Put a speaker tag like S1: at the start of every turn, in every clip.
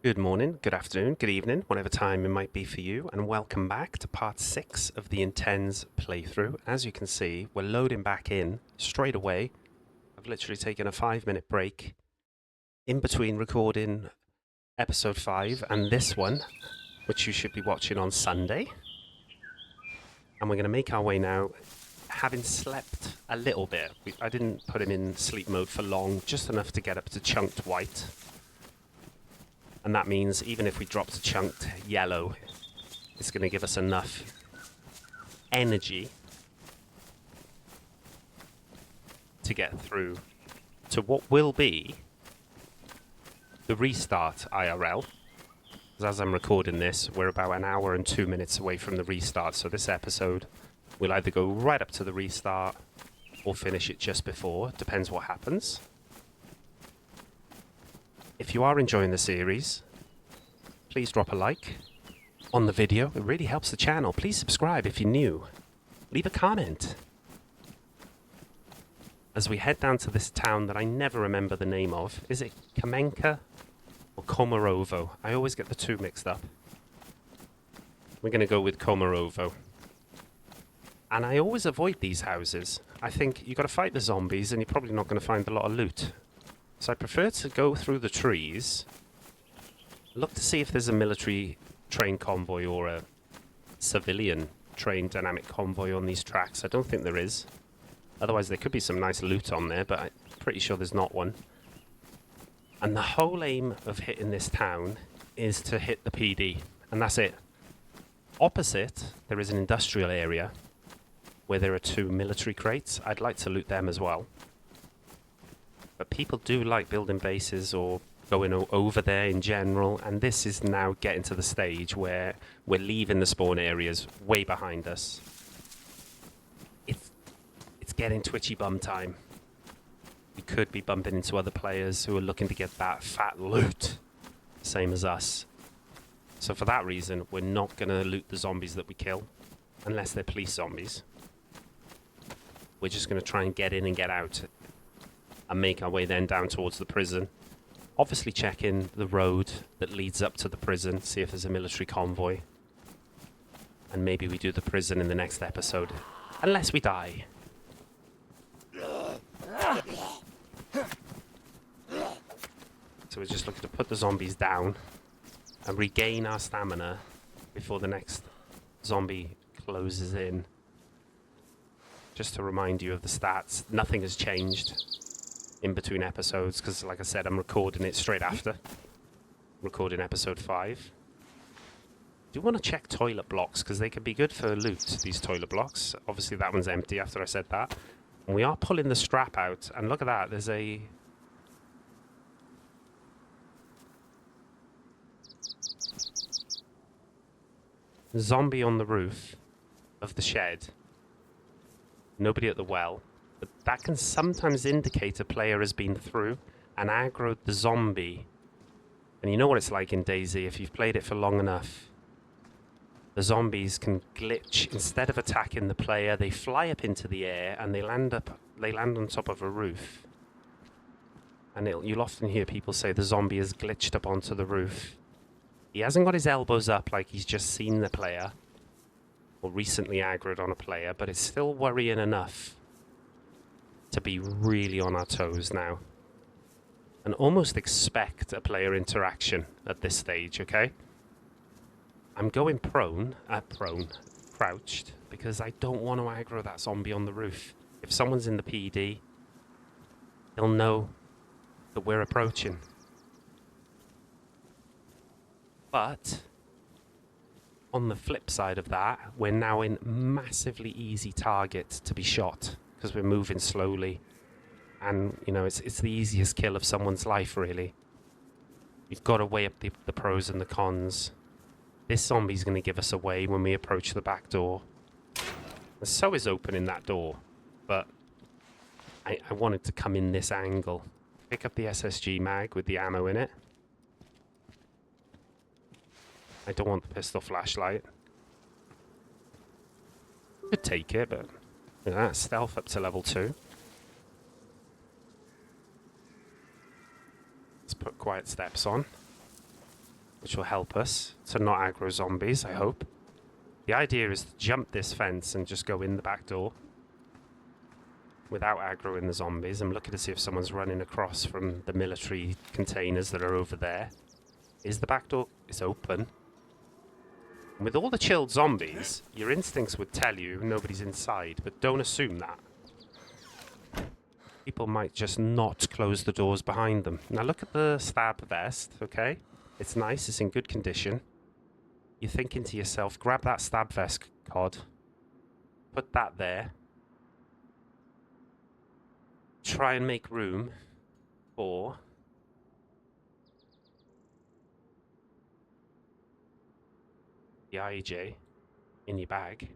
S1: Good morning, good afternoon, good evening, whatever time it might be for you, and welcome back to part 6 of the IntenZ playthrough. As you can see, we're loading back in straight away. I've literally taken a 5-minute break in between recording episode 5 and this one, which you should be watching on Sunday. And we're going to make our way now, having slept a little bit. I didn't put him in sleep mode for long, just enough to get up to chunked white. And that means even if we drop to chunked yellow, it's going to give us enough energy to get through to what will be the restart IRL. As I'm recording this, we're about an hour and 2 minutes away from the restart. So this episode will either go right up to the restart or finish it just before. Depends what happens. If you are enjoying the series, please drop a like on the video. It really helps the channel. Please subscribe if you're new. Leave a comment. As we head down to this town that I never remember the name of. Is it Kamenka or Komarovo? I always get the two mixed up. We're going to go with Komarovo. And I always avoid these houses. I think you've got to fight the zombies and you're probably not going to find a lot of loot. So I prefer to go through the trees, look to see if there's a military train convoy or a civilian train dynamic convoy on these tracks. I don't think there is. Otherwise there could be some nice loot on there, but I'm pretty sure there's not one. And the whole aim of hitting this town is to hit the PD, and that's it. Opposite, there is an industrial area where there are 2 military crates. I'd like to loot them as well. But people do like building bases or going over there in general, and this is now getting to the stage where we're leaving the spawn areas way behind us. It's getting twitchy bum time. We could be bumping into other players who are looking to get that fat loot, same as us. So for that reason, we're not going to loot the zombies that we kill, unless they're police zombies. We're just going to try and get in and get out and make our way then down towards the prison. Obviously checking the road that leads up to the prison, see if there's a military convoy. And maybe we do the prison in the next episode. Unless we die. So we're just looking to put the zombies down and regain our stamina before the next zombie closes in. Just to remind you of the stats, nothing has changed in between episodes, because like I said, I'm recording it straight after recording episode 5. Do want to check toilet blocks, because they can be good for loot, these toilet blocks. Obviously that one's empty after I said that. And we are pulling the strap out, and look at that, there's a zombie on the roof of the shed. Nobody at the well. But that can sometimes indicate a player has been through and aggroed the zombie. And you know what it's like in DAYZ, if you've played it for long enough. The zombies can glitch. Instead of attacking the player, they fly up into the air and they land on top of a roof. And you'll often hear people say the zombie has glitched up onto the roof. He hasn't got his elbows up like he's just seen the player or recently aggroed on a player, but it's still worrying enough to be really on our toes now. And almost expect a player interaction at this stage, okay? I'm going crouched, because I don't want to aggro that zombie on the roof. If someone's in the PD, they'll know that we're approaching. But on the flip side of that, we're now in massively easy target to be shot, because we're moving slowly, and you know it's the easiest kill of someone's life, really. You've got to weigh up the pros and the cons. This zombie's going to give us away when we approach the back door. And so is opening that door, but I wanted to come in this angle. Pick up the SSG mag with the ammo in it. I don't want the pistol flashlight. Could take it, but you know, that's stealth up to level 2. Let's put quiet steps on. which will help us to not aggro zombies, I hope. The idea is to jump this fence and just go in the back door without aggroing the zombies. I'm looking to see if someone's running across from the military containers that are over there. Is the back door? It's open. And with all the chilled zombies, your instincts would tell you nobody's inside, but don't assume that. People might just not close the doors behind them. Now look at the stab vest, okay? It's nice, it's in good condition. You're thinking to yourself, grab that stab vest, COD. Put that there. Try and make room for the IJ in your bag.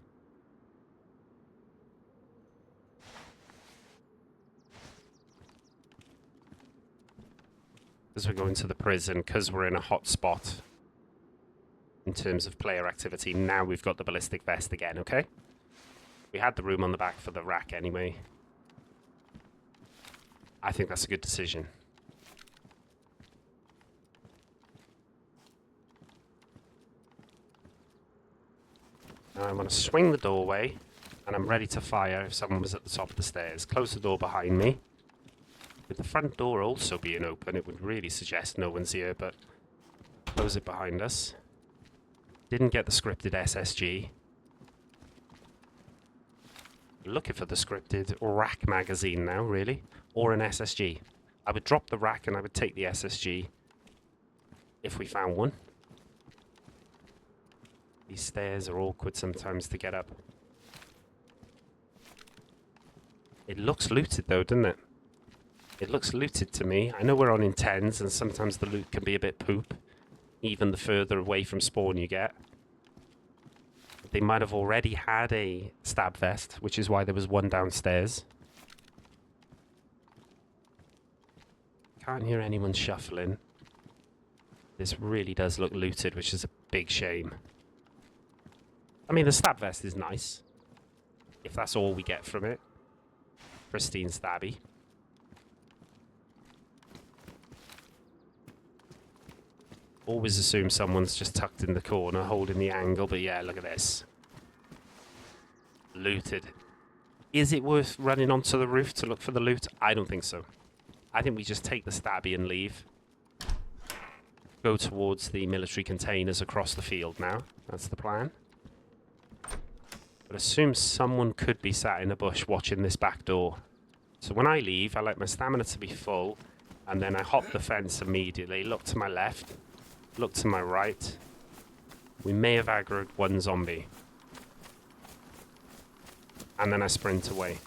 S1: As we're going to the prison, because we're in a hot spot in terms of player activity, now we've got the ballistic vest again, okay? We had the room on the back for the rack anyway. I think that's a good decision. Now I'm going to swing the doorway, and I'm ready to fire if someone was at the top of the stairs. Close the door behind me. With the front door also being open, it would really suggest no one's here, but close it behind us. Didn't get the scripted SSG. Looking for the scripted rack magazine now, really. Or an SSG. I would drop the rack and I would take the SSG if we found one. These stairs are awkward sometimes to get up. It looks looted though, doesn't it? It looks looted to me. I know we're on IntenZ and sometimes the loot can be a bit poop, even the further away from spawn you get. They might have already had a stab vest, which is why there was one downstairs. Can't hear anyone shuffling. This really does look looted, which is a big shame. I mean, the stab vest is nice, if that's all we get from it. Pristine stabby. Always assume someone's just tucked in the corner, holding the angle, but yeah, look at this. Looted. Is it worth running onto the roof to look for the loot? I don't think so. I think we just take the stabby and leave. Go towards the military containers across the field now. That's the plan. But assume someone could be sat in a bush watching this back door. So when I leave, I like my stamina to be full, and then I hop the fence immediately, look to my left, look to my right. We may have aggroed one zombie. And then I sprint away.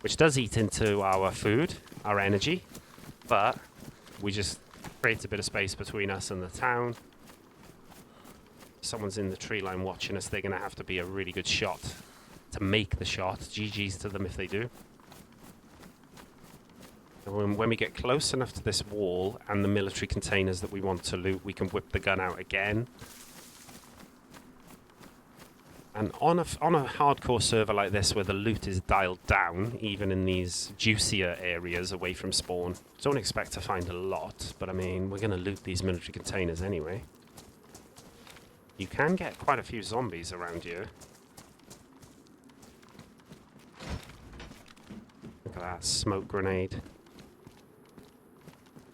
S1: Which does eat into our food, our energy, but we just create a bit of space between us and the town. If someone's in the tree line watching us, they're going to have to be a really good shot to make the shot. GG's to them if they do. And when we get close enough to this wall and the military containers that we want to loot, we can whip the gun out again. And on a hardcore server like this, where the loot is dialed down, even in these juicier areas away from spawn, don't expect to find a lot, but I mean, we're going to loot these military containers anyway. You can get quite a few zombies around here. Look at that smoke grenade.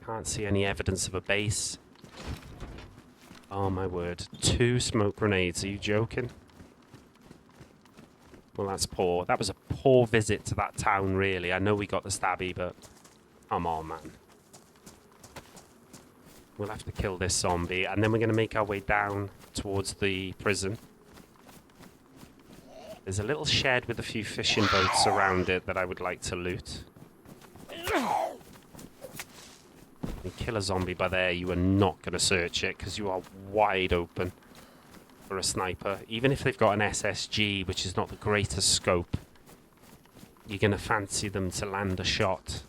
S1: Can't see any evidence of a base. Oh my word. 2 smoke grenades, are you joking? Well, that's poor. That was a poor visit to that town, really. I know we got the stabby, but come on, man. We'll have to kill this zombie, and then we're going to make our way down towards the prison. There's a little shed with a few fishing boats around it that I would like to loot. You kill a zombie by there, you are not going to search it, because you are wide open for a sniper. Even if they've got an SSG, which is not the greatest scope, you're going to fancy them to land a shot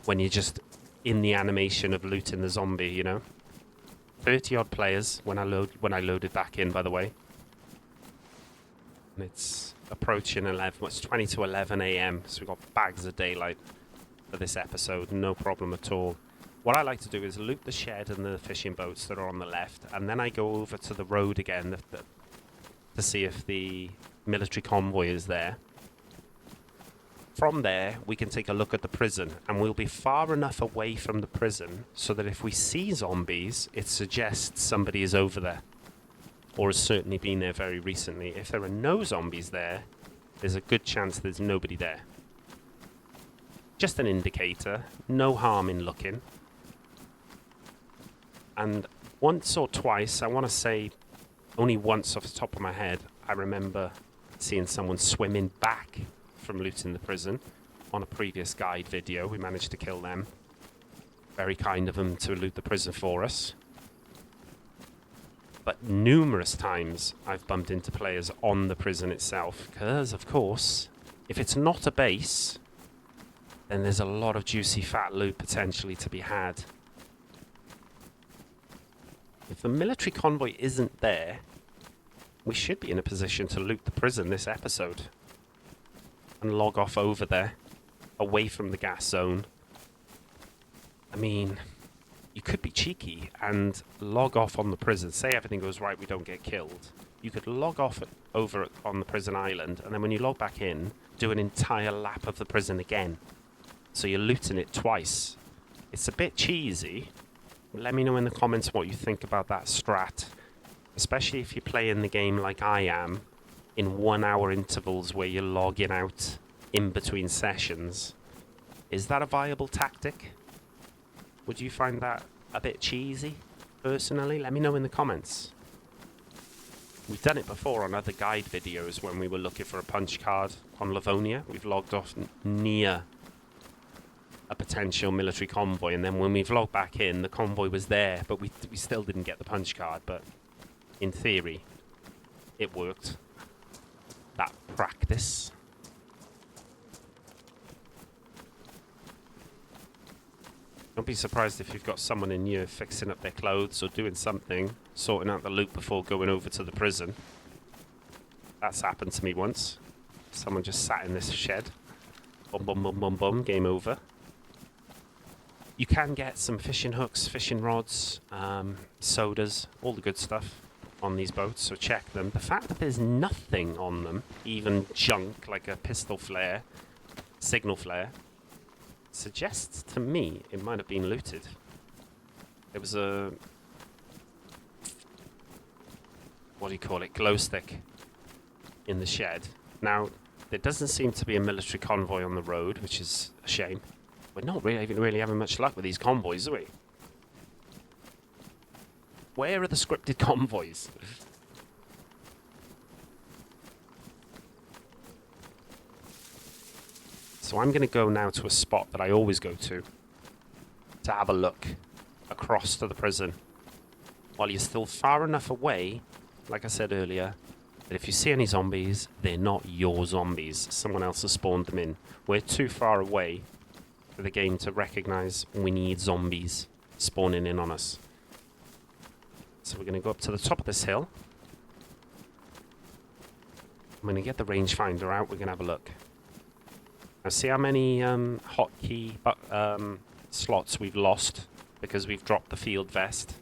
S1: when you're just in the animation of looting the zombie, you know. 30 odd players when I loaded back in, by the way. And it's approaching 11, well, it's 20 to 11 AM, so we've got bags of daylight for this episode, no problem at all. What I like to do is loot the shed and the fishing boats that are on the left, and then I go over to the road again to see if the military convoy is there. From there, we can take a look at the prison, and we'll be far enough away from the prison so that if we see zombies, it suggests somebody is over there, or has certainly been there very recently. If there are no zombies there, there's a good chance there's nobody there. Just an indicator, no harm in looking. And once or twice, I want to say only once off the top of my head, I remember seeing someone swimming back from looting the prison on a previous guide video. We managed to kill them. Very kind of them to loot the prison for us. But numerous times I've bumped into players on the prison itself, because of course, if it's not a base, then there's a lot of juicy fat loot potentially to be had. If the military convoy isn't there, we should be in a position to loot the prison this episode and log off over there, away from the gas zone. I mean, you could be cheeky and log off on the prison. Say everything goes right, we don't get killed. You could log off over on the prison island, and then when you log back in, do an entire lap of the prison again. So you're looting it twice. It's a bit cheesy. Let me know in the comments what you think about that strat. Especially if you're playing the game like I am, in 1 hour intervals where you're logging out in between sessions. Is that a viable tactic? Would you find that a bit cheesy, personally? Let me know in the comments. We've done it before on other guide videos when we were looking for a punch card on Livonia. We've logged off near a potential military convoy, and then when we've logged back in, the convoy was there, but we still didn't get the punch card. But in theory, it worked. That practice. Don't be surprised if you've got someone in here fixing up their clothes or doing something, sorting out the loot before going over to the prison. That's happened to me once. Someone just sat in this shed. Bum bum bum bum bum, game over. You can get some fishing hooks, fishing rods, sodas, all the good stuff on these boats, so check them. The fact that there's nothing on them, even junk like a pistol flare, signal flare, suggests to me it might have been looted. There was a, what do you call it, glow stick in the shed. Now, there doesn't seem to be a military convoy on the road, which is a shame. We're not really having much luck with these convoys, are we? Where are the scripted convoys? So I'm going to go now to a spot that I always go to have a look across to the prison. While you're still far enough away, like I said earlier, that if you see any zombies, they're not your zombies. Someone else has spawned them in. We're too far away for the game to recognize we need zombies spawning in on us. So we're going to go up to the top of this hill. I'm going to get the rangefinder out. We're going to have a look. Now see how many hotkey slots we've lost because we've dropped the field vest.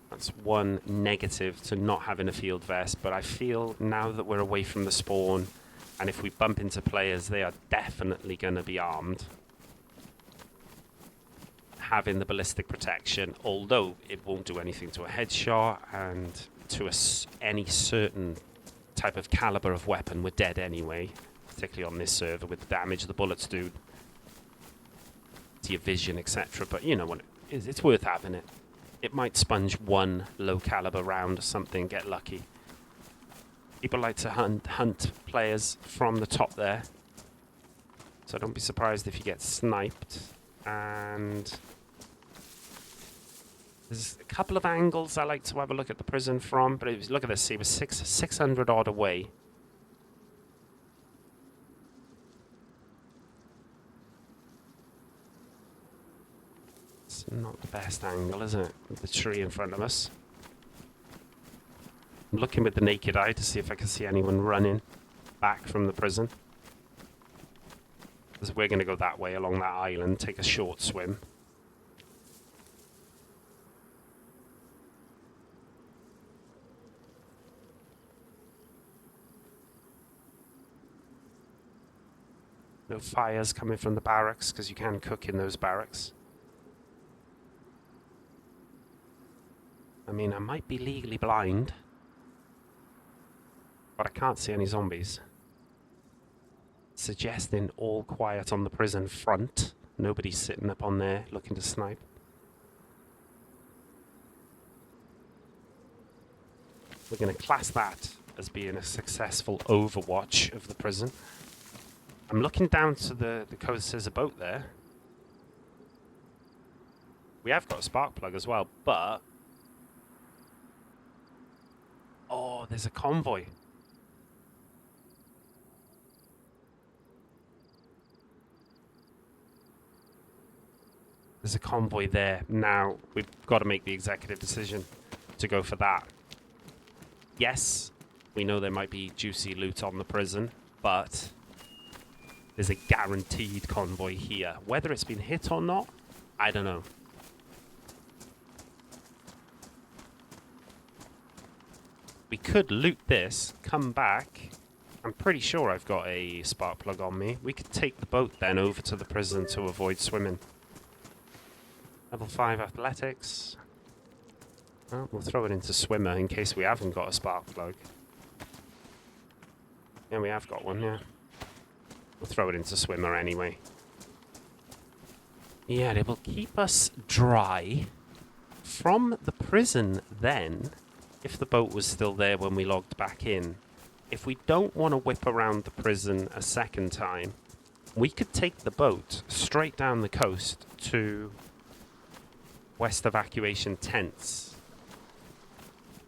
S1: That's one negative to not having a field vest, but I feel now that we're away from the spawn, and if we bump into players, they are definitely going to be armed. Having the ballistic protection, although it won't do anything to a headshot, and to any certain type of caliber of weapon, we're dead anyway. Particularly on this server with the damage the bullets do to your vision, etc. But you know what it is, it's worth having it. It might sponge one low caliber round or something, get lucky. People like to hunt players from the top there, so don't be surprised if you get sniped. And there's a couple of angles I like to have a look at the prison from, but it was, look at this, see, it was 600 odd away. It's not the best angle, is it? With the tree in front of us. I'm looking with the naked eye to see if I can see anyone running back from the prison. Because we're going to go that way along that island, take a short swim. No fires coming from the barracks, because you can cook in those barracks. I mean, I might be legally blind, but I can't see any zombies. Suggesting all quiet on the prison front. Nobody's sitting up on there looking to snipe. We're going to class that as being a successful overwatch of the prison. I'm looking down to the coast. There's a boat there. We have got a spark plug as well, but... Oh, there's a convoy. There's a convoy there. Now, we've got to make the executive decision to go for that. Yes, we know there might be juicy loot on the prison, but there's a guaranteed convoy here. Whether it's been hit or not, I don't know. We could loot this, come back. I'm pretty sure I've got a spark plug on me. We could take the boat then over to the prison to avoid swimming. Level 5 athletics. Well, we'll throw it into swimmer in case we haven't got a spark plug. Yeah, we have got one, yeah. We'll throw it into swimmer anyway. Yeah, it will keep us dry. From the prison then, if the boat was still there when we logged back in, if we don't want to whip around the prison a second time, we could take the boat straight down the coast to West Evacuation Tents,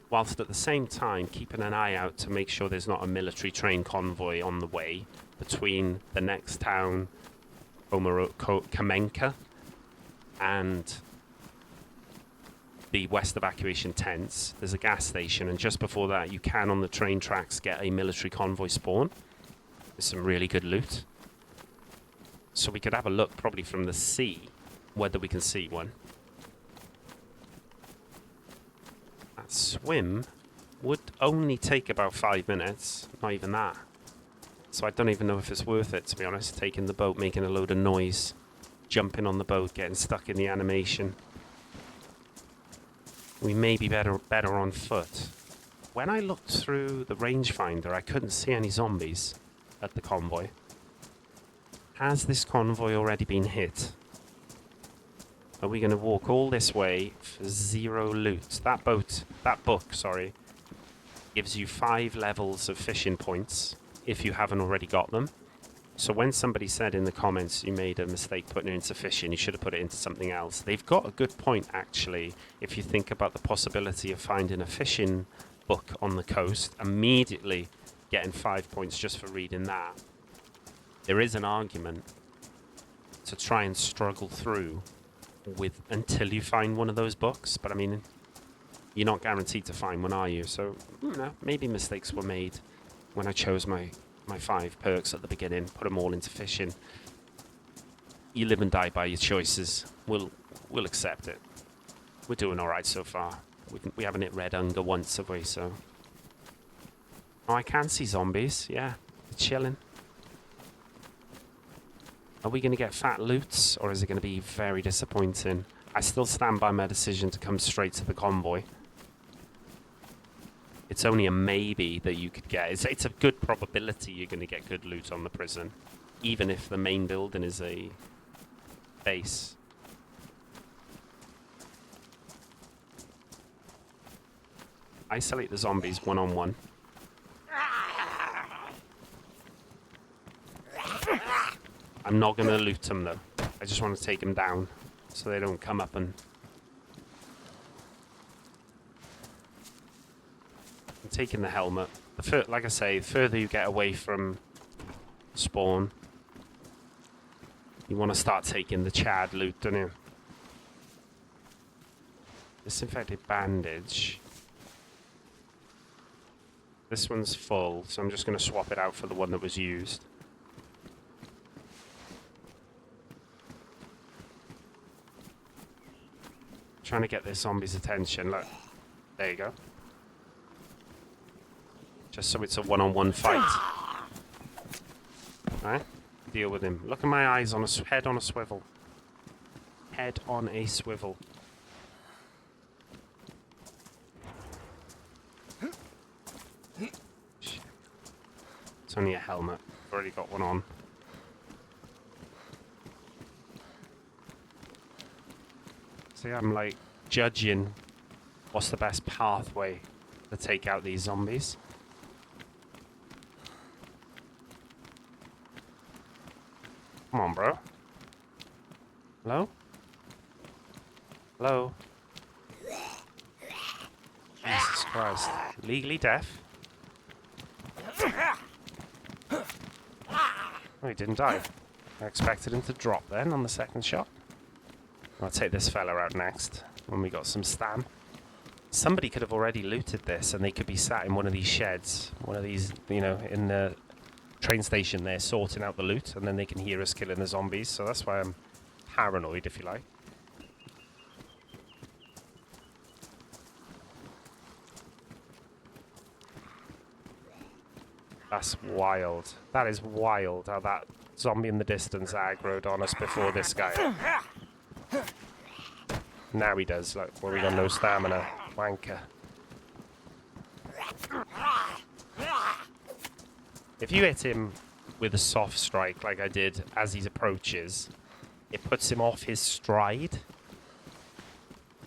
S1: whilst at the same time keeping an eye out to make sure there's not a military train convoy on the way between the next town, Kamenka, and the West Evacuation Tents. There's a gas station, and just before that you can, on the train tracks, get a military convoy spawn. There's some really good loot. So we could have a look probably from the sea, whether we can see one. That swim would only take about 5 minutes, not even that. So I don't even know if it's worth it, to be honest, taking the boat, making a load of noise, jumping on the boat, getting stuck in the animation. We may be better on foot. When I looked through the rangefinder, I couldn't see any zombies at the convoy. Has this convoy already been hit? Are we going to walk all this way for 0 loot? That book, sorry, gives you 5 levels of fishing points if you haven't already got them. So when somebody said in the comments you made a mistake putting it into fishing, you should have put it into something else. They've got a good point, actually, if you think about the possibility of finding a fishing book on the coast, immediately getting 5 points just for reading that. There is an argument to try and struggle through with until you find one of those books, but I mean, you're not guaranteed to find one, are you? So, you know, maybe mistakes were made when I chose my 5 perks at the beginning, put them all into fishing. You live and die by your choices. We'll accept it. We're doing all right so far. We haven't hit red hunger once, have we? So, oh, I can see zombies. Yeah, they're chilling. Are we going to get fat loots, or is it going to be very disappointing? I still stand by my decision to come straight to the convoy. It's only a maybe that you could get. It's a good probability you're going to get good loot on the prison, even if the main building is a base. Isolate the zombies one-on-one. I'm not going to loot them, though. I just want to take them down so they don't come up and... I'm taking the helmet. Like I say, the further you get away from spawn, you want to start taking the Chad loot, don't you? Disinfected bandage. This one's full, so I'm just going to swap it out for the one that was used. Trying to get this zombie's attention. Look, there you go. Just so it's a one-on-one fight. Right? deal with him. Look at my eyes on a head on a swivel. Head on a swivel. Shit. It's only a helmet. I've already got one on. See, I'm like judging what's the best pathway to take out these zombies. Come on, bro. Hello? Hello? Jesus Christ. Legally deaf? Oh, he didn't die. I expected him to drop then on the second shot. I'll take this fella out next when we got some stam. Somebody could have already looted this and they could be sat in one of these sheds. One of these, you know, in the train station there sorting out the loot, and then they can hear us killing the zombies. So that's why I'm paranoid, if you like. That's wild. That is wild how that zombie in the distance aggroed on us before this guy. Now he does, like, well, we got no stamina. Wanker. If you hit him with a soft strike like I did as he approaches, it puts him off his stride.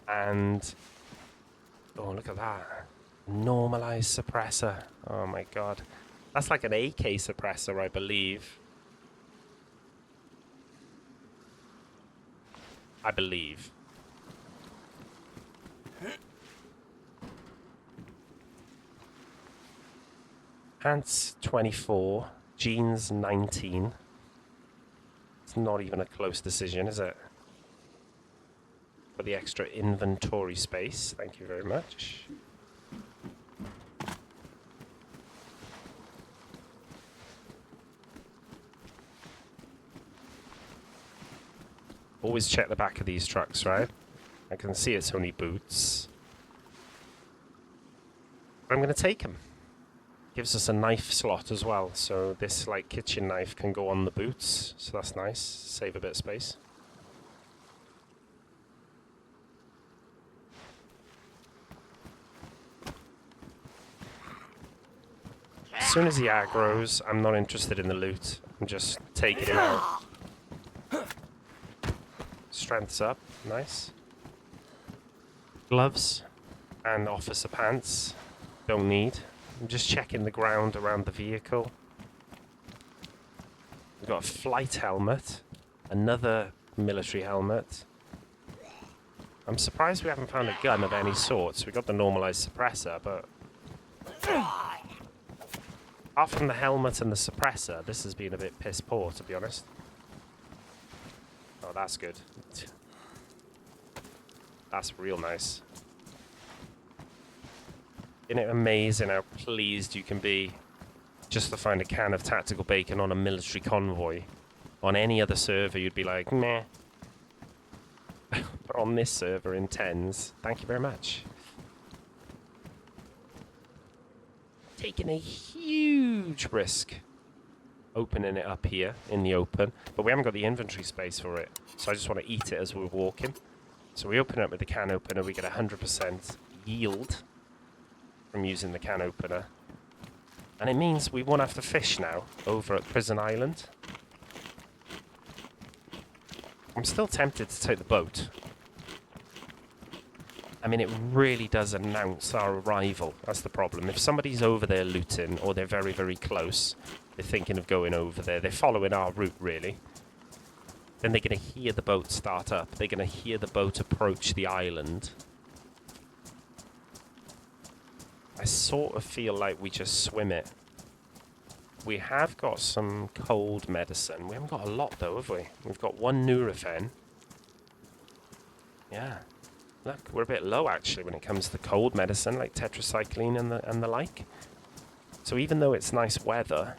S1: And... oh, look at that. Normalized suppressor. Oh my god. That's like an AK suppressor, I believe. I believe. Pants 24, jeans 19. It's not even a close decision, is it? For the extra inventory space, thank you very much. Always check the back of these trucks, right? I can see it's only boots. I'm going to take them. Gives us a knife slot as well, so this like kitchen knife can go on the boots, so that's nice. Save a bit of space. As soon as he aggroes, I'm not interested in the loot. I'm just taking him out. Strength's up, nice. Gloves and officer pants, don't need. I'm just checking the ground around the vehicle. We've got a flight helmet, another military helmet. I'm surprised we haven't found a gun of any sort. So we got the normalized suppressor, but apart from the helmet and the suppressor, this has been a bit piss poor, to be honest. Oh, that's good. That's real nice. Isn't it amazing how pleased you can be just to find a can of tactical bacon on a military convoy? On any other server, you'd be like, meh. But on this server, IntenZ, thank you very much. Taking a huge risk opening it up here in the open, but we haven't got the inventory space for it, so I just want to eat it as we're walking. So we open it up with the can opener, we get 100% yield from using the can opener. And it means we won't have to fish now over at Prison Island. I'm still tempted to take the boat. I mean, it really does announce our arrival. That's the problem. If somebody's over there looting, or they're very, very close, they're thinking of going over there, they're following our route, really, then they're going to hear the boat start up. They're going to hear the boat approach the island. I sort of feel like we just swim it. We have got some cold medicine. We haven't got a lot, though, have we? We've got one Nurofen. Yeah. Look, we're a bit low, actually, when it comes to cold medicine, like tetracycline and the like. So even though it's nice weather,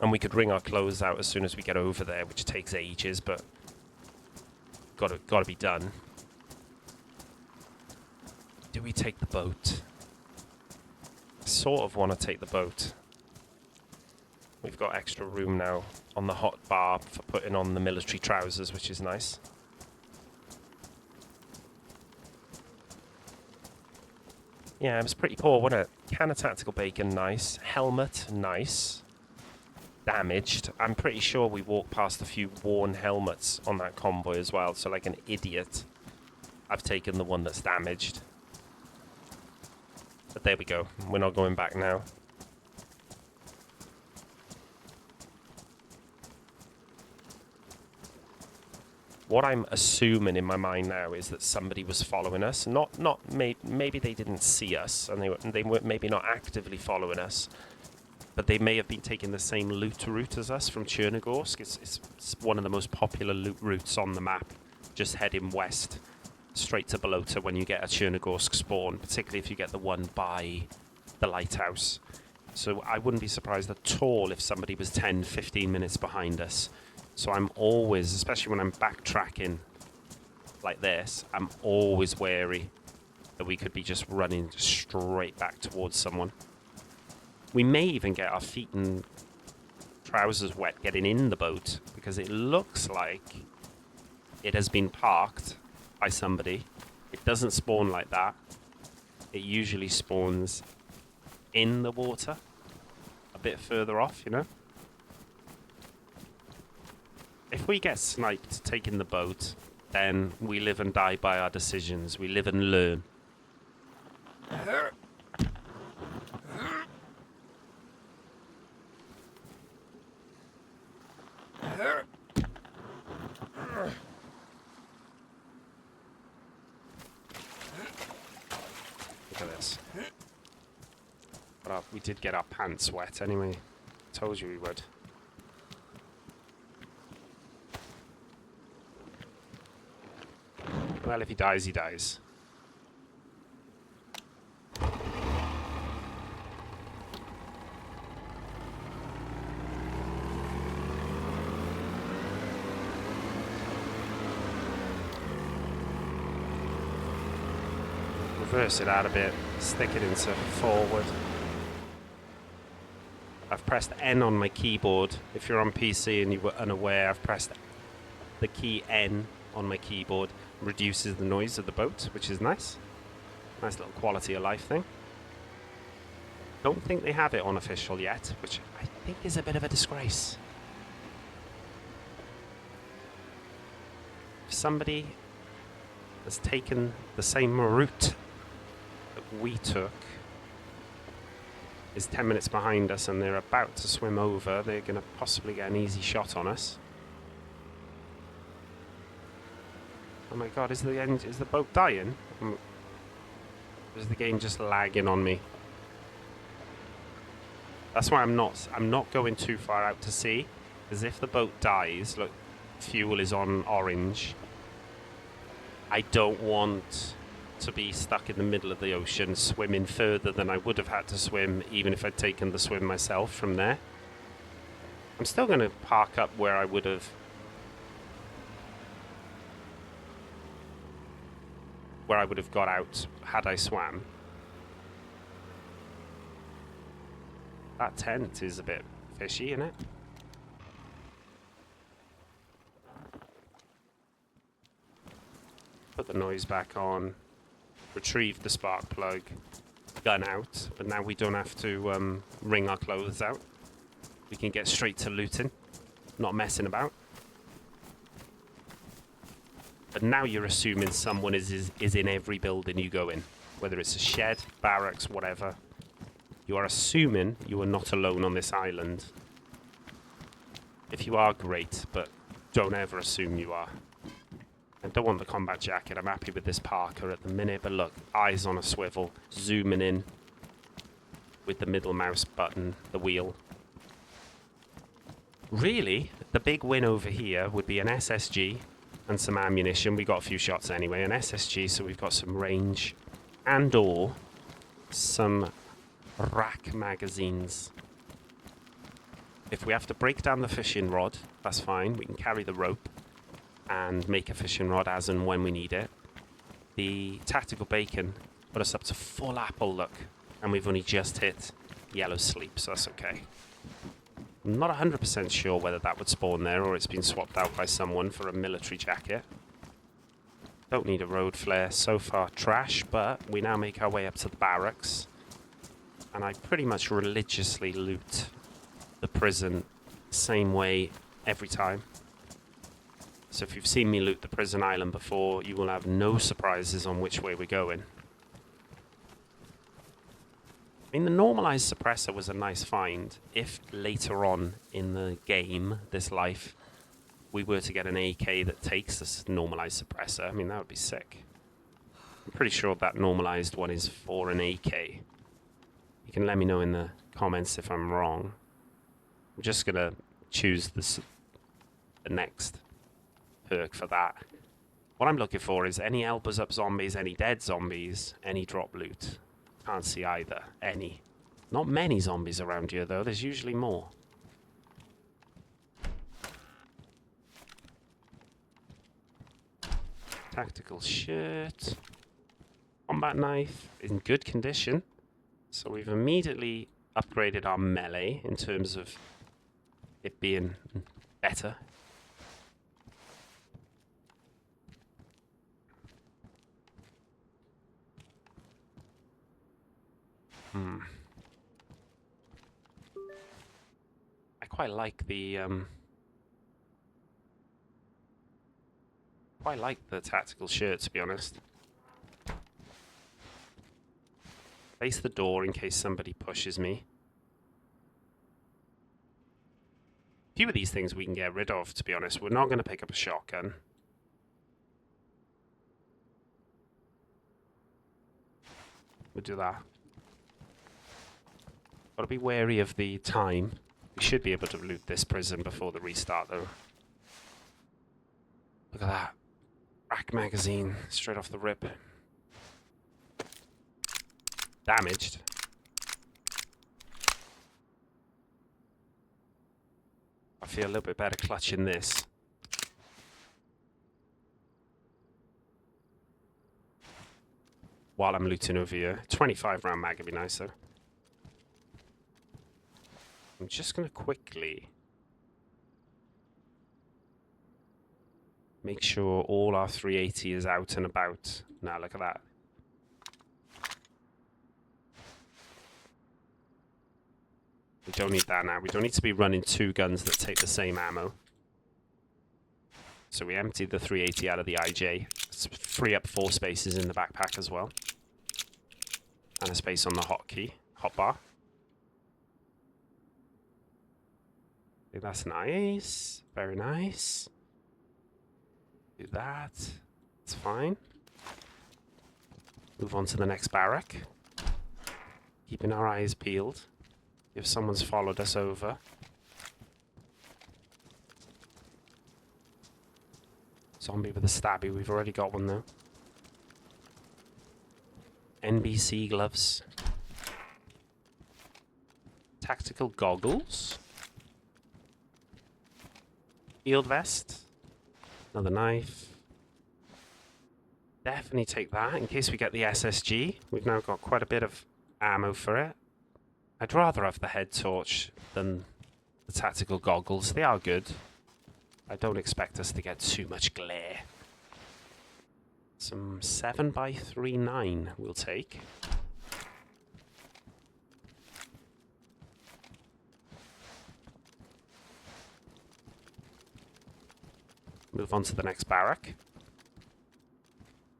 S1: and we could wring our clothes out as soon as we get over there, which takes ages, but gotta be done. Do we take the boat? I sort of want to take the boat.
S2: We've got extra room now on the hot bar for putting on the military trousers, which is nice. Yeah, it was pretty poor, wasn't it? Can of tactical bacon, nice. Helmet, nice. Damaged. I'm pretty sure we walked past a few worn helmets on that convoy as well, so like an idiot, I've taken the one that's damaged. But there we go. We're not going back now. What I'm assuming in my mind now is that somebody was following us. Maybe they didn't see us, and they were maybe not actively following us, but they may have been taking the same loot route as us from Chernigorsk. It's one of the most popular loot routes on the map, just heading west, straight to Balota when you get a Chernigorsk spawn, particularly if you get the one by the lighthouse. So I wouldn't be surprised at all if somebody was 10, 15 minutes behind us. So I'm always, especially when I'm backtracking like this, I'm always wary that we could be just running straight back towards someone. We may even get our feet and trousers wet getting in the boat, because it looks like it has been parked by somebody. It doesn't spawn like that. It usually spawns in the water, a bit further off, you know? If we get sniped taking the boat, then we live and die by our decisions. We live and learn. Look at this. But we did get our pants wet anyway. Told you we would. Well, if he dies, he dies. Reverse it out a bit, stick it into forward. I've pressed N on my keyboard. If you're on PC and you were unaware, I've pressed the key N on my keyboard. Reduces the noise of the boat, which is nice. Nice little quality of life thing. Don't think they have it on official yet, which I think is a bit of a disgrace. If somebody has taken the same route that we took, is 10 minutes behind us and they're about to swim over, they're going to possibly get an easy shot on us. Oh my god, is the boat dying? Is the game just lagging on me? That's why I'm not going too far out to sea, because if the boat dies, look, fuel is on orange. I don't want to be stuck in the middle of the ocean, swimming further than I would have had to swim, even if I'd taken the swim myself from there. I'm still going to park up where I would have got out had I swam. That tent is a bit fishy, isn't it? Put the noise back on. Retrieve the spark plug. Gun out. But now we don't have to wring our clothes out. We can get straight to looting. Not messing about. But now you're assuming someone is in every building you go in. Whether it's a shed, barracks, whatever. You are assuming you are not alone on this island. If you are, great, but don't ever assume you are. I don't want the combat jacket. I'm happy with this Parker at the minute, but look, eyes on a swivel, zooming in with the middle mouse button, the wheel. Really, the big win over here would be an SSG and some ammunition. We got a few shots anyway, an SSG, so we've got some range and or some rack magazines. If we have to break down the fishing rod, that's fine. We can carry the rope and make a fishing rod as and when we need it. The tactical bacon put us up to full apple, look, and we've only just hit yellow sleep, so that's okay.
S1: I'm not 100% sure whether that would spawn there or it's been swapped out by someone for a military jacket. Don't need a road flare. So far, trash, but we now make our way up to the barracks. And I pretty much religiously loot the prison same way every time. So if you've seen me loot the prison island before, you will have no surprises on which way we're going. I mean, the normalized suppressor was a nice find if later on in the game, this life, we were to get an AK that takes this normalized suppressor. I mean, that would be sick. I'm pretty sure that normalized one is for an AK. You can let me know in the comments if I'm wrong. I'm just going to choose the next perk for that. What I'm looking for is any elbows up zombies, any dead zombies, any drop loot. Can't see either. Any. Not many zombies around here, though. There's usually more. Tactical shirt. Combat knife in good condition. So we've immediately upgraded our melee in terms of it being better. I quite like the tactical shirt, to be honest. Face the door in case somebody pushes me. A few of these things we can get rid of, to be honest. We're not going to pick up a shotgun. We'll do that. Gotta be wary of the time. We should be able to loot this prison before the restart, though. Look at that. Rack magazine, straight off the rip. Damaged. I feel a little bit better clutching this. While I'm looting over here. 25 round mag would be nice, though. I'm just going to quickly make sure all our 380 is out and about. Now look at that. We don't need that now. We don't need to be running two guns that take the same ammo. So we emptied the 380 out of the IJ. Let's free up 4 spaces in the backpack as well. And a space on the hotbar. That's nice. Very nice. Do that. It's fine. Move on to the next barrack. Keeping our eyes peeled. If someone's followed us over. Zombie with a stabby. We've already got one though. NBC gloves. Tactical goggles. Field vest. Another knife. Definitely take that in case we get the SSG. We've now got quite a bit of ammo for it. I'd rather have the head torch than the tactical goggles. They are good. I don't expect us to get too much glare. Some 7x39 we'll take. Move on to the next barrack.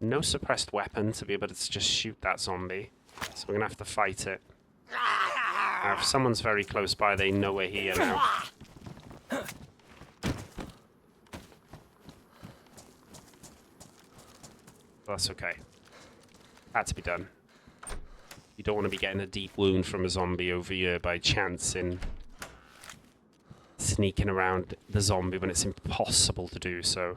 S1: No suppressed weapon to be able to just shoot that zombie. So we're going to have to fight it. Now, if someone's very close by, they know we're here now. That's okay. Had to be done. You don't want to be getting a deep wound from a zombie over here by chance in sneaking around the zombie when it's impossible to do so.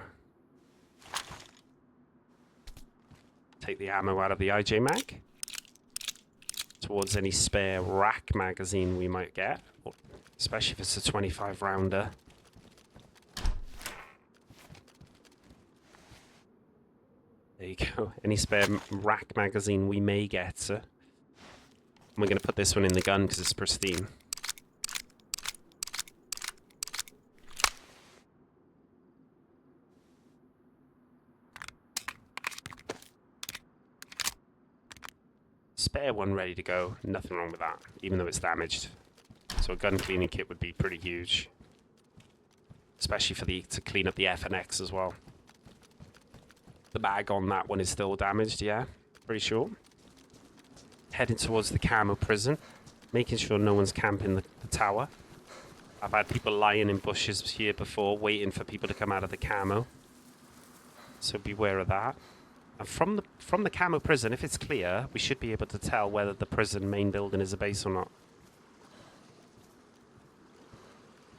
S1: Take the ammo out of the IJ mag. Towards any spare rack magazine we might get. Especially if it's a 25 rounder. There you go. Any spare rack magazine we may get. And we're going to put this one in the gun because it's pristine. spare one ready to go. Nothing wrong with that, even though it's damaged. So a gun cleaning kit would be pretty huge. Especially for to clean up the FNX as well. The bag on that one is still damaged, yeah. Pretty sure. Heading towards the camo prison. Making sure no one's camping the tower. I've had people lying in bushes here before, waiting for people to come out of the camo. So beware of that. And from the camo prison, if it's clear, we should be able to tell whether the prison main building is a base or not.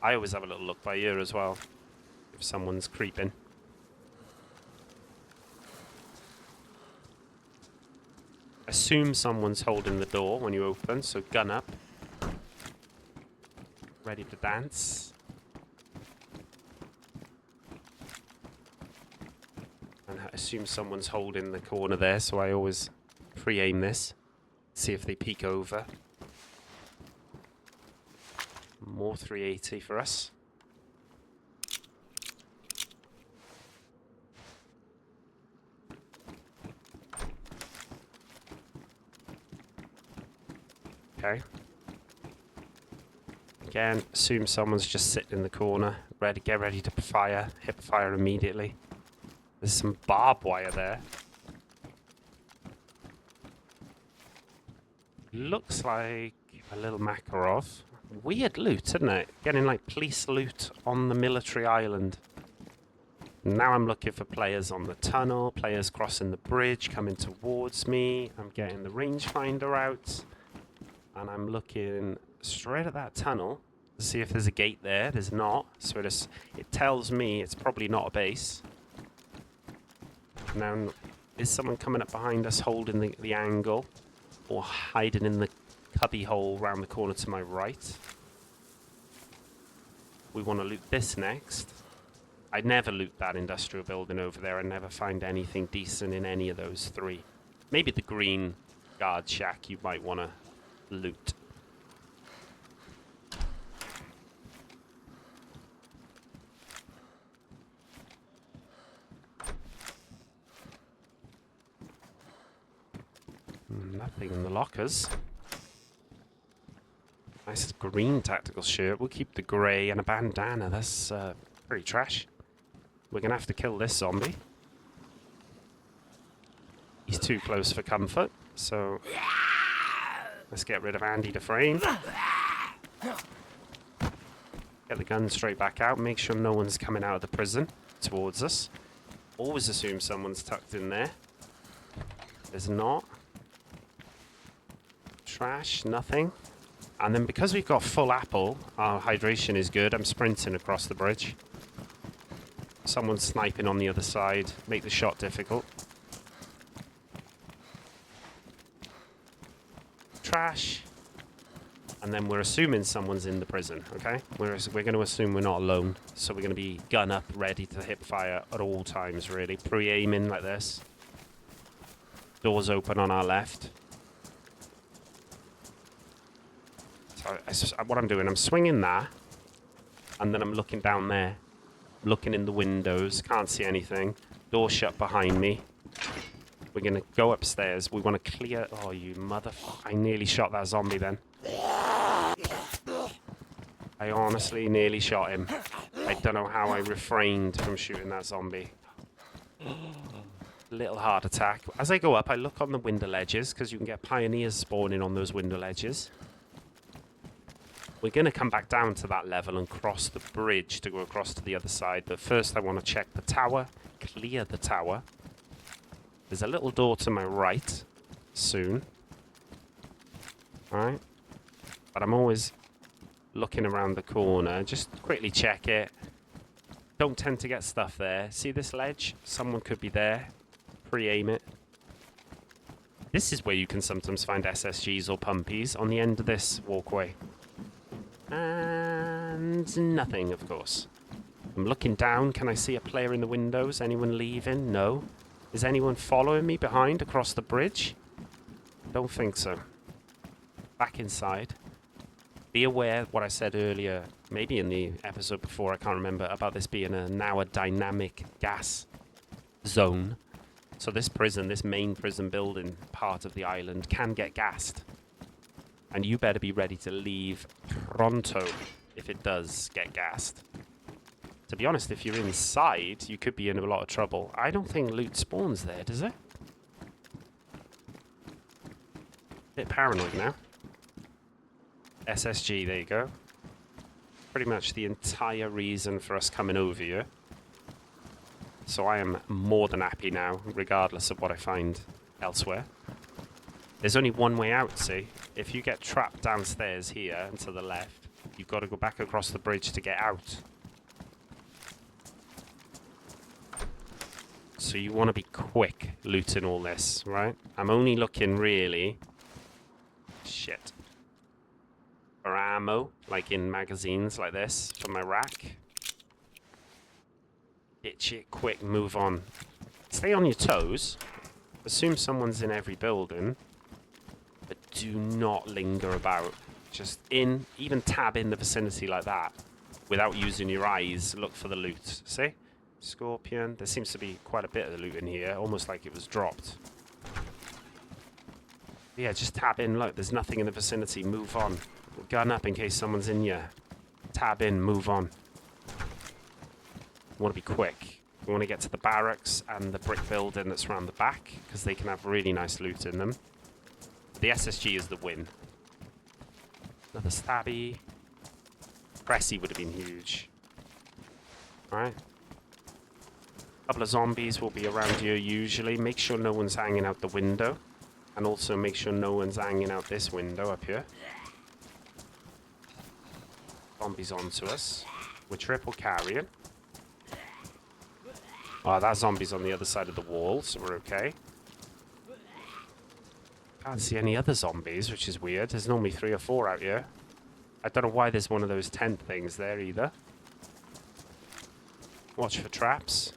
S1: I always have a little look by ear as well, if someone's creeping. Assume someone's holding the door when you open, so gun up. Ready to dance. And I assume someone's holding the corner there, so I always pre-aim this. See if they peek over. More 380 for us. Okay. Again, assume someone's just sitting in the corner. Get ready to fire. Hip fire immediately. There's some barbed wire there. Looks like a little Makarov. Weird loot, isn't it? Getting like police loot on the military island. Now I'm looking for players on the tunnel, players crossing the bridge, coming towards me. I'm getting the rangefinder out. And I'm looking straight at that tunnel to see if there's a gate there. There's not. So it tells me it's probably not a base. Now, is someone coming up behind us holding the angle? Or hiding in the cubby hole round the corner to my right? We want to loot this next. I never loot that industrial building over there. I never find anything decent in any of those three. Maybe the green guard shack you might want to loot. Nothing in the lockers. Nice green tactical shirt. We'll keep the grey and a bandana. That's pretty trash. We're going to have to kill this zombie. He's too close for comfort, so let's get rid of Andy Dufresne. Get the gun straight back out. Make sure no one's coming out of the prison towards us. Always assume someone's tucked in there. There's not. Trash, nothing. And then because we've got full apple, our hydration is good. I'm sprinting across the bridge. Someone's sniping on the other side. Make the shot difficult. Trash. And then we're assuming someone's in the prison, okay? We're going to assume we're not alone. So we're going to be gun up, ready to hip fire at all times, really. Pre-aiming like this. Doors open on our left. So what I'm doing, I'm swinging that, and then I'm looking down there, looking in the windows, can't see anything. Door shut behind me. We're going to go upstairs. We want to clear... Oh, you motherfucker. I nearly shot that zombie then. I honestly nearly shot him. I don't know how I refrained from shooting that zombie. Little heart attack. As I go up, I look on the window ledges, because you can get pioneers spawning on those window ledges. We're going to come back down to that level and cross the bridge to go across to the other side. But first I want to check the tower, clear the tower. There's a little door to my right soon. Alright. But I'm always looking around the corner. Just quickly check it. Don't tend to get stuff there. See this ledge? Someone could be there. Pre-aim it. This is where you can sometimes find SSGs or pumpies on the end of this walkway. And nothing, of course. I'm looking down. Can I see a player in the windows? Anyone leaving? No. Is anyone following me behind across the bridge? Don't think so. Back inside. Be aware what I said earlier, maybe in the episode before, I can't remember, about this being now a dynamic gas zone. So this prison, this main prison building part of the island can get gassed. And you better be ready to leave pronto if it does get gassed. To be honest, if you're inside, you could be in a lot of trouble. I don't think loot spawns there, does it? Bit paranoid now. SSG, there you go. Pretty much the entire reason for us coming over here. So I am more than happy now, regardless of what I find elsewhere. There's only one way out, see? If you get trapped downstairs here and to the left, you've got to go back across the bridge to get out. So you want to be quick looting all this, right? I'm only looking really... Shit. For ammo, like in magazines like this, for my rack. Ditch it quick, move on. Stay on your toes. Assume someone's in every building. But do not linger about. Just even tab in the vicinity like that. Without using your eyes, look for the loot. See? Scorpion. There seems to be quite a bit of the loot in here. Almost like it was dropped. Yeah, just tab in. Look, there's nothing in the vicinity. Move on. Gun up in case someone's in here. Tab in, move on. You want to be quick. You want to get to the barracks and the brick building that's around the back, because they can have really nice loot in them. The SSG is the win. Another stabby. Cressy would have been huge. Alright. A couple of zombies will be around here usually. Make sure no one's hanging out the window. And also make sure no one's hanging out this window up here. Zombies onto us. We're triple carrying. Oh, that zombie's on the other side of the wall, so we're okay. Can't see any other zombies, which is weird. There's normally 3 or 4 out here. I don't know why there's one of those tent things there either. Watch for traps.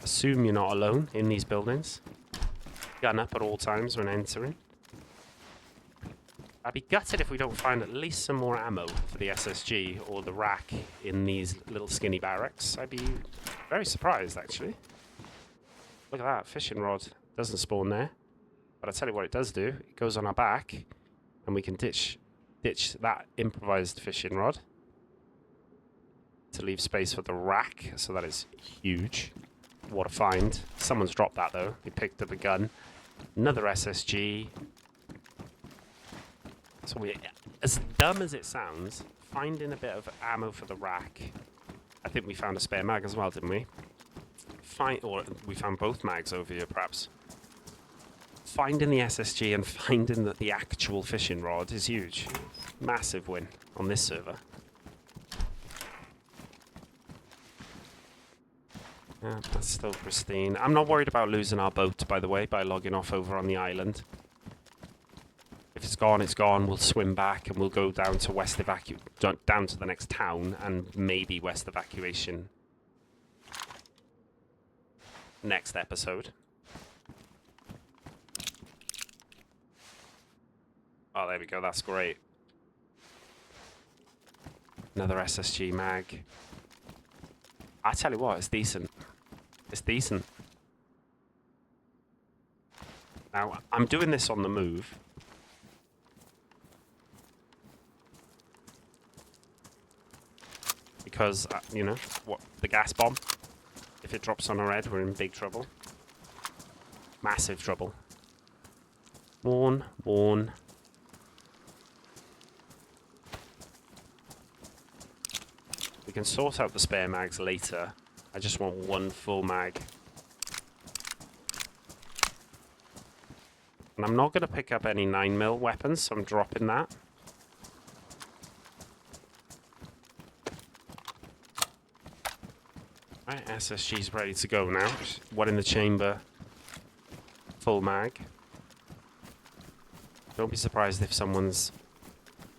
S1: Assume you're not alone in these buildings. Gun up at all times when entering. I'd be gutted if we don't find at least some more ammo for the SSG or the rack in these little skinny barracks. I'd be very surprised, actually. Look at that, fishing rod. Doesn't spawn there. But I tell you what it does do. It goes on our back, and we can ditch that improvised fishing rod to leave space for the rack. So that is huge. What a find. Someone's dropped that, though. They picked up a gun. Another SSG. So as dumb as it sounds, finding a bit of ammo for the rack. I think we found a spare mag as well, didn't we? Or we found both mags over here, perhaps. Finding the SSG and finding the actual fishing rod is huge. Massive win on this server. Yeah, that's still pristine. I'm not worried about losing our boat, by the way, by logging off over on the island. If it's gone, it's gone. We'll swim back and we'll go down to down to the next town and maybe west evacuation next episode. Oh, there we go. That's great. Another SSG mag. I tell you what, it's decent. It's decent. Now, I'm doing this on the move. Because, you know, the gas bomb. If it drops on our head, we're in big trouble. Massive trouble. Warn. We can sort out the spare mags later. I just want one full mag. And I'm not going to pick up any 9mm weapons, so I'm dropping that. Right, SSG's ready to go now. One in the chamber. Full mag. Don't be surprised if someone's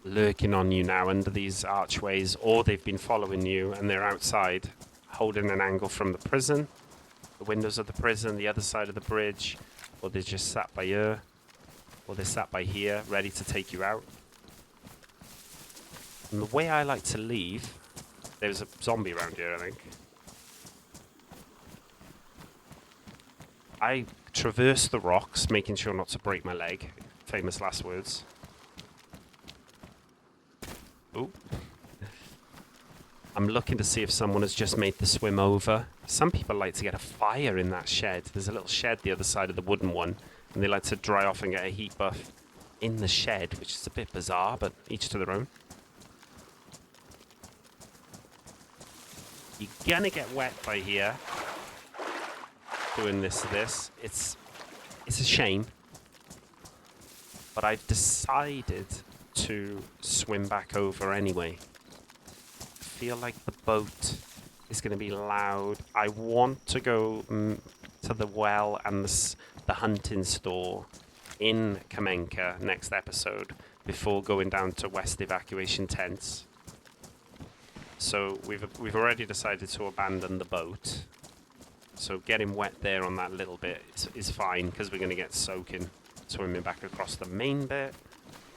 S1: lurking on you now under these archways, or they've been following you and they're outside holding an angle from the prison, the windows of the prison, the other side of the bridge, or they're just sat by here, or they're sat by here ready to take you out. And the way I like to leave, there's a zombie around here, I think. I traverse the rocks, making sure not to break my leg. Famous last words. Ooh. I'm looking to see if someone has just made the swim over. Some people like to get a fire in that shed. There's a little shed the other side of the wooden one, and they like to dry off and get a heat buff in the shed, which is a bit bizarre, but each to their own. You're gonna get wet by here doing this. It's a shame, but I've decided to swim back over anyway. I feel like the boat is going to be loud. I want to go to the well and the hunting store in Kamenka next episode before going down to West evacuation tents. So we've already decided to abandon the boat. So getting wet there on that little bit is fine, because we're going to get soaking swimming back across the main bit.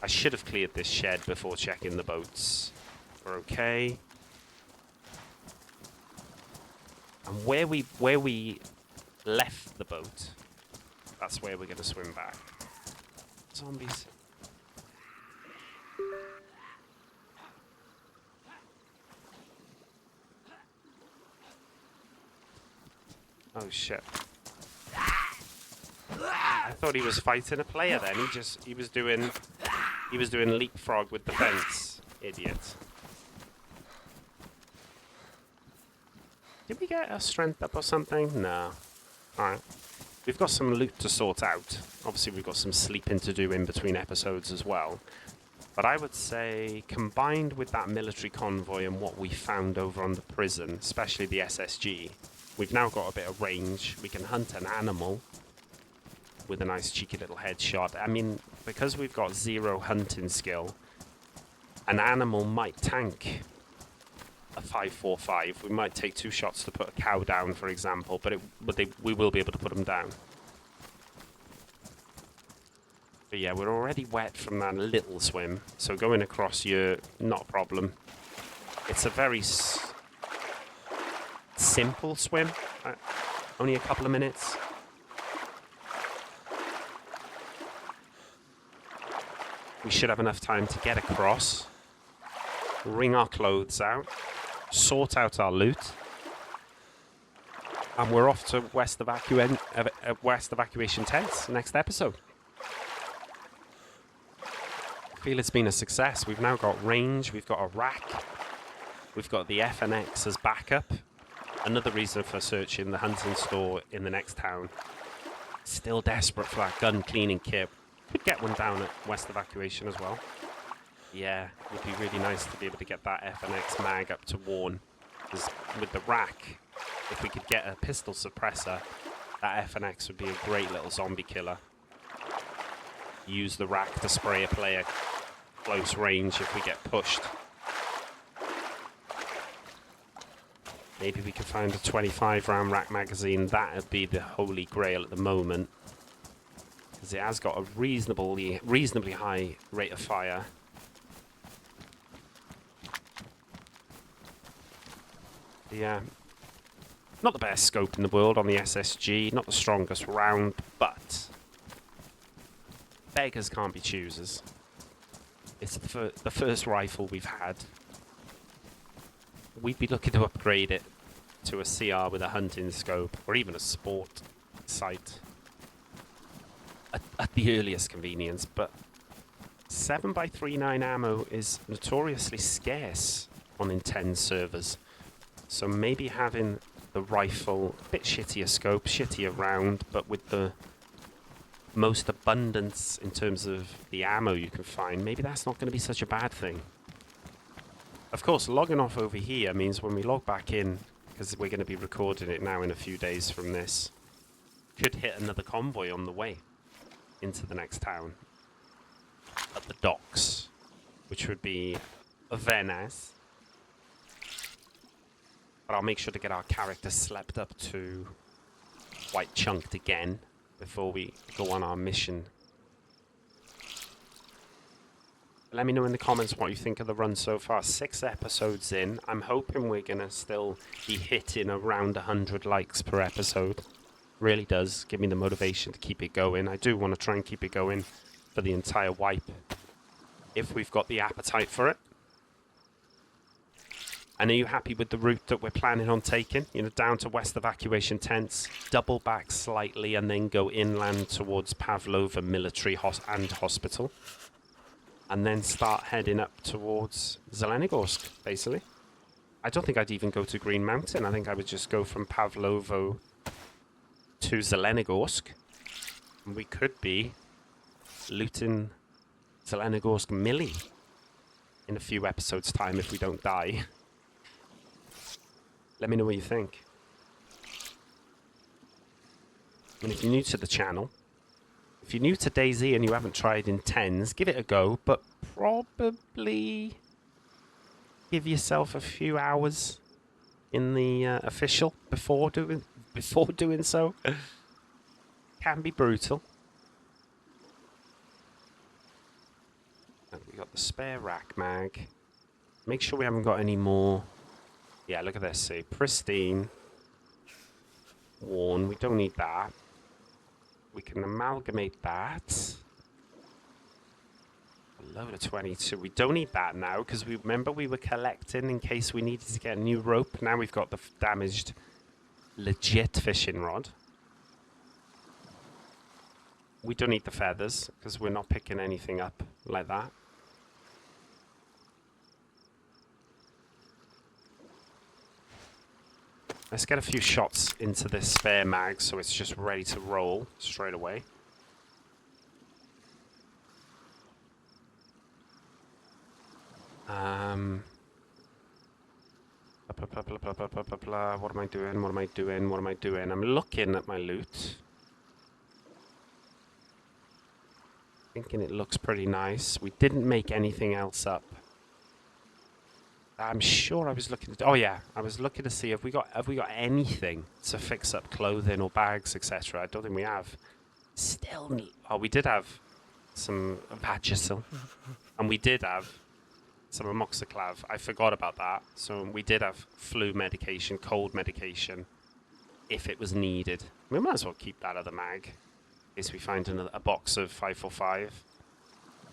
S1: I should have cleared this shed before checking the boats. We're okay. And where we left the boat, that's where we're going to swim back. Zombies. Oh shit. I thought he was fighting a player then. He was doing leapfrog with the fence. Idiot. Did we get our strength up or something? No. Alright. We've got some loot to sort out. Obviously we've got some sleeping to do in between episodes as well. But I would say, combined with that military convoy and what we found over on the prison, especially the SSG, we've now got a bit of range. We can hunt an animal with a nice cheeky little headshot. I mean, because we've got 0 hunting skill, an animal might tank a 545. We might take 2 shots to put a cow down, for example, but we will be able to put them down. But yeah, we're already wet from that little swim, so going across here, not a problem. It's a very simple swim, only a couple of minutes. We should have enough time to get across, wring our clothes out, sort out our loot, and we're off to West evacuation tents next episode. I feel it's been a success. We've now got range, we've got a rack, we've got the FNX as backup. Another reason for searching the hunting store in the next town. Still desperate for that gun cleaning kit. Could get one down at West evacuation as well. Yeah, it would be really nice to be able to get that FNX mag up to Warn. Because with the rack, if we could get a pistol suppressor, that FNX would be a great little zombie killer. Use the rack to spray a player close range if we get pushed. Maybe we can find a 25 round rack magazine. That would be the holy grail at the moment, because it has got a reasonably high rate of fire. Yeah, not the best scope in the world on the SSG, not the strongest round, but beggars can't be choosers. It's the first rifle we've had. We'd be looking to upgrade it to a CR with a hunting scope, or even a sport sight at the earliest convenience, but 7x39 ammo is notoriously scarce on IntenZ servers, so maybe having the rifle, a bit shittier scope, shittier round, but with the most abundance in terms of the ammo you can find, maybe that's not going to be such a bad thing. Of course, logging off over here means when we log back in, because we're going to be recording it now in a few days from this, could hit another convoy on the way into the next town at the docks, which would be very nice. But I'll make sure to get our character slept up to quite chunked again before we go on our mission. Let me know in the comments what you think of the run so far. 6 episodes in. I'm hoping we're going to still be hitting around 100 likes per episode. Really does give me the motivation to keep it going. I do want to try and keep it going for the entire wipe, if we've got the appetite for it. And are you happy with the route that we're planning on taking? You know, down to west evacuation tents, double back slightly, and then go inland towards Pavlova Military and Hospital. And then start heading up towards Zelenogorsk, basically. I don't think I'd even go to Green Mountain. I think I would just go from Pavlovo to Zelenogorsk. And we could be looting Zelenogorsk Millie in a few episodes' time if we don't die. Let me know what you think. And if you're new to the channel, if you're new to DayZ and you haven't tried IntenZ, give it a go, but probably give yourself a few hours in the official before doing so. Can be brutal. And we got the spare rack mag. Make sure we haven't got any more. Yeah, look at this. See, pristine. Worn. We don't need that. We can amalgamate that. A load of 22. We don't need that now because we remember we were collecting in case we needed to get a new rope. Now we've got the damaged legit fishing rod. We don't need the feathers because we're not picking anything up like that. Let's get a few shots into this spare mag so it's just ready to roll straight away. What am I doing? What am I doing? What am I doing? I'm looking at my loot. Thinking it looks pretty nice. We didn't make anything else up. I'm sure I was looking at, oh yeah, I was looking to see have we got anything to fix up clothing or bags, etc. I don't think we have. Still, oh, we did have some Vagisil, and we did have some amoxiclav. I forgot about that. So we did have flu medication, cold medication, if it was needed. We might as well keep that other mag in case we find a box of 545.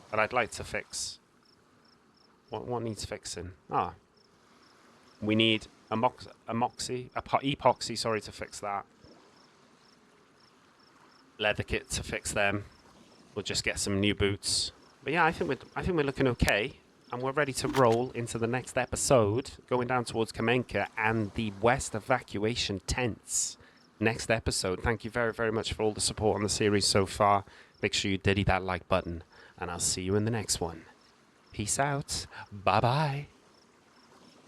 S1: But I'd like to fix. What needs fixing? Ah. We need epoxy, sorry, to fix that. Leather kit to fix them. We'll just get some new boots. But yeah, I think we're looking okay. And we're ready to roll into the next episode, going down towards Kamenka and the West evacuation tents. Next episode. Thank you very, very much for all the support on the series so far. Make sure you diddy that like button. And I'll see you in the next one. Peace out. Bye-bye.